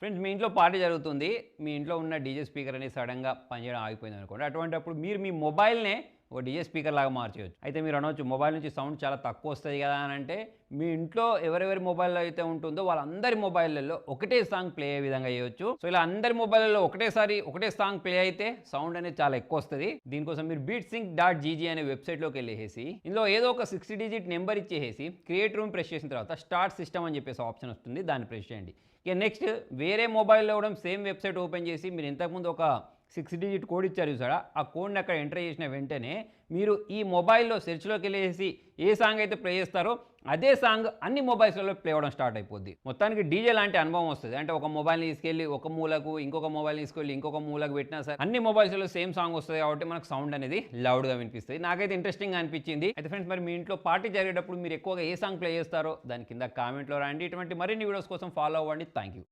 Friends మీ ఇంట్లో party జరుగుతుంది. మీ ఇంట్లో ఉన్న డీజే స్పీకర్ అనేది సడెన్‌గా పనిచేయడం ఆగిపోయిందనుకోండి. అటువంటప్పుడు మీరు మీ మొబైల్‌నే ఒక డీజే స్పీకర్ లాగా మార్చేయొచ్చు. అయితే మీరు అనొచ్చు మొబైల్ నుంచి సౌండ్ చాలా తక్కువొస్తది గదా! అనంటే మీ ఇంట్లో ఎవరెవరి మొబైల్‌లో అయితే ఉంటుందో వాళ్ళందరి మొబైల్‌లలో ఒకటే సాంగ్ ప్లే అయ్యే విధంగా చేయొచ్చు. సో, ఇలా అందరి మొబైల్‌లలో ఒకటేసారి ఒకటే సాంగ్ ప్లే అయితే సౌండ్ అనేది చాలా ఎక్కువొస్తది. దీనికోసం మీరు beatsync.gg అనే వెబ్‌సైట్‌లోకెళ్ళేసేసి ఇందులో ఏదో ఒక 60 డిజిట్ నంబర్ ఇచ్చేసేసి క్రియేట్ రూమ్ ప్రెస్ చేసిన తర్వాత స్టార్ట్ సిస్టమ్ అని చెప్పేసి ఆప్షన్ వస్తుంది. దాన్ని ప్రెస్ చేయండి. ఇక నెక్స్ట్ వేరే మొబైల్‌లో కూడా సేమ్ వెబ్‌సైట్ ఓపెన్ చేసి మీరు ఇంతకుముందు ఒక 6 డిజిట్ కోడ్ ఇచ్చారు చూసారా? ఆ కోడ్‌ని అక్కడ ఎంటర్ చేసిన వెంటనే మీరు ఈ మొబైల్‌లో సెర్చ్‌లోకెళ్ళేసి ఏ సాంగ్ అయితే ప్లే చేస్తారో అదే సాంగ్ అన్ని మొబైల్స్‌లలో ప్లే అవ్వడం స్టార్ట్ అయిపోద్ది. మొత్తానికి డీజే లాంటి అనుభవం వస్తది. అంటే ఒక మొబైల్‌ని తీసుకెళ్ళి ఒక మూలకు, ఇంకొక మొబైల్‌ని తీసుకెళ్ళి ఇంకొక మూలకు పెట్టినా సరే అన్ని మొబైల్స్‌లో సేమ్ సాంగ్ వస్తది కాబట్టి మనకు సౌండ్ అనేది లౌడ్‌గా వినిపిస్తది. నాకైతే ఇంట్రెస్టింగ్‌గా అనిపించింది. అయితే ఫ్రెండ్స్ మరి మీ ఇంట్లో పార్టీ జరిగేటప్పుడు మీరు ఎక్కువగా ఏ సాంగ్ ప్లే చేస్తారో దాని కింద కామెంట్‌లో రాయండి. ఇటువంటి మరిన్ని వీడియోస్ కోసం ఫాలో అవ్వండి. Thank you.